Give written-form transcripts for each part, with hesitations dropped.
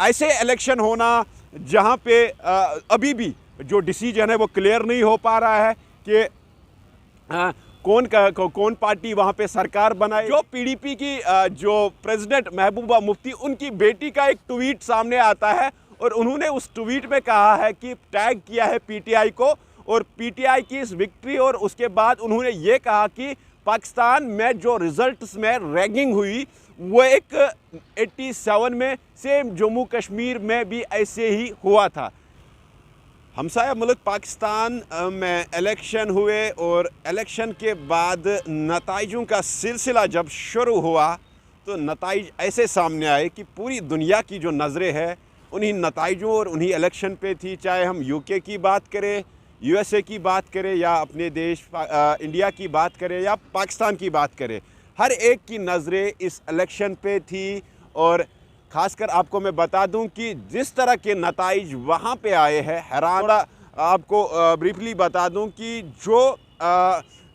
ऐसे इलेक्शन होना जहां पे अभी भी जो डिसीजन है वो क्लियर नहीं हो पा रहा है कि कौन पार्टी वहां पे सरकार बनाए। जो पीडीपी की जो प्रेसिडेंट महबूबा मुफ्ती, उनकी बेटी का एक ट्वीट सामने आता है और उन्होंने उस ट्वीट में कहा है कि टैग किया है पीटीआई को और पीटीआई की इस विक्ट्री, और उसके बाद उन्होंने ये कहा कि पाकिस्तान में जो रिजल्ट्स में रैगिंग हुई वो एक 87 में सेम जम्मू कश्मीर में भी ऐसे ही हुआ था। हमसाया मुल्क पाकिस्तान में इलेक्शन हुए और इलेक्शन के बाद नताइजों का सिलसिला जब शुरू हुआ तो नताइज ऐसे सामने आए कि पूरी दुनिया की जो नज़रें हैं उन्हीं नताइजों और उन्हीं इलेक्शन पे थी। चाहे हम यूके की बात करें, यूएसए की बात करें, या अपने देश इंडिया की बात करें, या पाकिस्तान की बात करें, हर एक की नज़रें इस इलेक्शन पे थी। और ख़ासकर आपको मैं बता दूं कि जिस तरह के नताइज वहाँ पे आए हैं, हैरान। थोड़ा आपको ब्रीफली बता दूं कि जो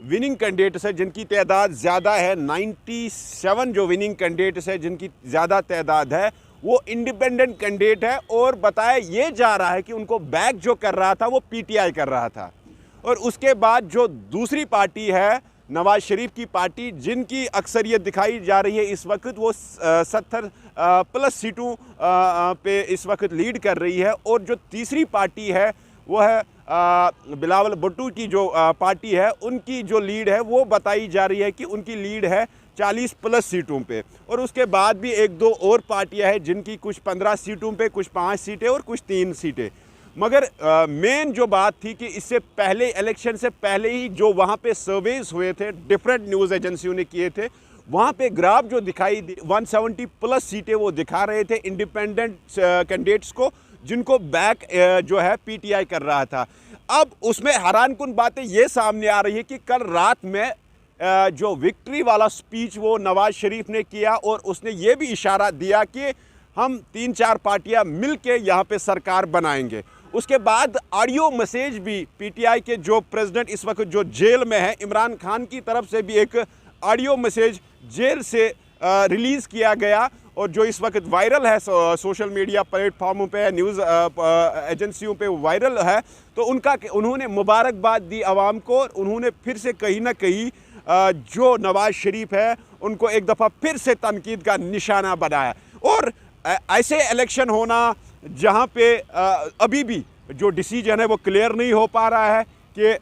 विनिंग कैंडिडेट्स है जिनकी तादाद ज़्यादा है, 97 जो विनिंग कैंडिडेट्स है जिनकी ज़्यादा तादाद है, वो इंडिपेंडेंट कैंडिडेट है। और बताया ये जा रहा है कि उनको बैक जो कर रहा था वो पीटीआई कर रहा था। और उसके बाद जो दूसरी पार्टी है नवाज शरीफ की पार्टी, जिनकी अक्सरियत दिखाई जा रही है इस वक्त, वो 70 प्लस सीटों पे इस वक्त लीड कर रही है। और जो तीसरी पार्टी है वो है बिलावल भुट्टो की जो पार्टी है, उनकी जो लीड है वो बताई जा रही है कि उनकी लीड है 40 प्लस सीटों पे। और उसके बाद भी एक दो और पार्टियां हैं जिनकी कुछ 15 सीटों पे, कुछ 5 सीटें और कुछ 3 सीटें। मगर मेन जो बात थी कि इससे पहले, इलेक्शन से पहले ही जो वहाँ पे सर्वेज हुए थे, डिफरेंट न्यूज़ एजेंसियों ने किए थे, वहाँ पे ग्राफ जो दिखाई 170 प्लस सीटें वो दिखा रहे थे इंडिपेंडेंट कैंडिडेट्स को, जिनको बैक जो है पीटीआई कर रहा था। अब उसमें हैरानकुन बातें ये सामने आ रही है कि कल रात में जो विक्ट्री वाला स्पीच वो नवाज शरीफ ने किया और उसने ये भी इशारा दिया कि हम 3-4 पार्टियां मिलके यहाँ पे सरकार बनाएंगे। उसके बाद ऑडियो मैसेज भी पीटीआई के जो प्रेसिडेंट इस वक्त जो जेल में है, इमरान खान की तरफ से भी एक ऑडियो मैसेज जेल से रिलीज़ किया गया और जो इस वक्त वायरल है सोशल मीडिया प्लेटफॉर्मों पे, न्यूज़ एजेंसियों पे वायरल है। तो उन्होंने मुबारकबाद दी आवाम को और उन्होंने फिर से कहीं ना कहीं जो नवाज शरीफ है उनको एक दफ़ा फिर से तनकीद का निशाना बनाया। और ऐसे इलेक्शन होना जहां पे अभी भी जो डिसीजन है वो क्लियर नहीं हो पा रहा है कि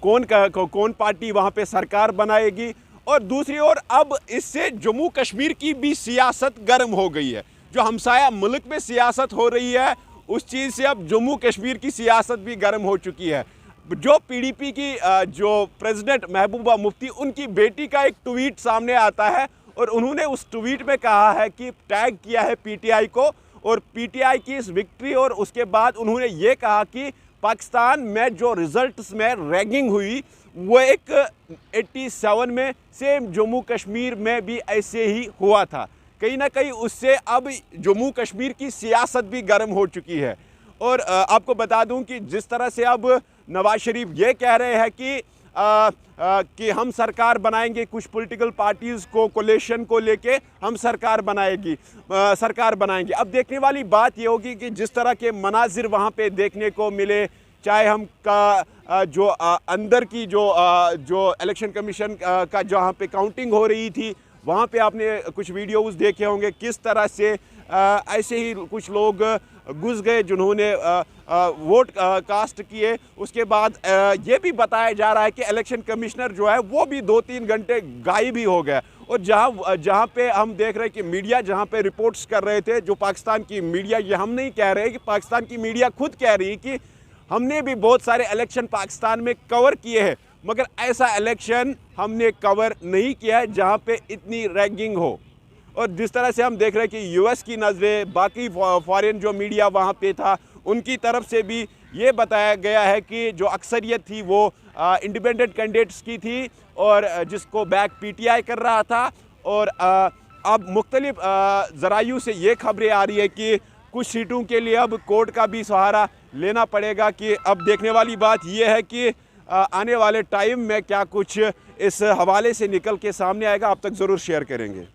कौन पार्टी वहां पे सरकार बनाएगी। और दूसरी ओर अब इससे जम्मू कश्मीर की भी सियासत गर्म हो गई है। जो हमसाया मुल्क में सियासत हो रही है उस चीज़ से अब जम्मू कश्मीर की सियासत भी गर्म हो चुकी है। जो पीडीपी की जो प्रेसिडेंट महबूबा मुफ्ती, उनकी बेटी का एक ट्वीट सामने आता है और उन्होंने उस ट्वीट में कहा है कि टैग किया है पीटीआई को और पीटीआई की इस विक्ट्री, और उसके बाद उन्होंने ये कहा कि पाकिस्तान में जो रिजल्ट्स में रैगिंग हुई वो एक 87 में सेम जम्मू कश्मीर में भी ऐसे ही हुआ था। कहीं ना कहीं उससे अब जम्मू कश्मीर की सियासत भी गर्म हो चुकी है। और आपको बता दूं कि जिस तरह से अब नवाज शरीफ ये कह रहे हैं कि हम सरकार बनाएंगे, कुछ पॉलिटिकल पार्टीज़ को कोलेशन को लेके हम सरकार बनाएंगे। अब देखने वाली बात ये होगी कि जिस तरह के मनाजिर वहाँ पे देखने को मिले, चाहे हम जो अंदर की जो इलेक्शन कमीशन का जहाँ पे काउंटिंग हो रही थी, वहाँ पे आपने कुछ वीडियोज़ देखे होंगे किस तरह से ऐसे ही कुछ लोग घुस गए जिन्होंने वोट कास्ट किए। उसके बाद ये भी बताया जा रहा है कि इलेक्शन कमिश्नर जो है वो भी 2-3 घंटे गायब ही हो गया। और जहाँ पे हम देख रहे हैं कि मीडिया जहाँ पे रिपोर्ट्स कर रहे थे, जो पाकिस्तान की मीडिया, ये हम नहीं कह रहे कि पाकिस्तान की मीडिया खुद कह रही है कि हमने भी बहुत सारे इलेक्शन पाकिस्तान में कवर किए हैं, मगर ऐसा इलेक्शन हमने कवर नहीं किया है जहाँ पे इतनी रैगिंग हो। और जिस तरह से हम देख रहे हैं कि यूएस की नज़रें, बाकी फॉरेन जो मीडिया वहाँ पे था, उनकी तरफ से भी ये बताया गया है कि जो अक्सरियत थी वो इंडिपेंडेंट कैंडिडेट्स की थी और जिसको बैक पीटीआई कर रहा था। और अब मुख्तलिफ ज़राइयों से ये खबरें आ रही है कि कुछ सीटों के लिए अब कोर्ट का भी सहारा लेना पड़ेगा। कि अब देखने वाली बात यह है कि आने वाले टाइम में क्या कुछ इस हवाले से निकल के सामने आएगा। आप तक ज़रूर शेयर करेंगे।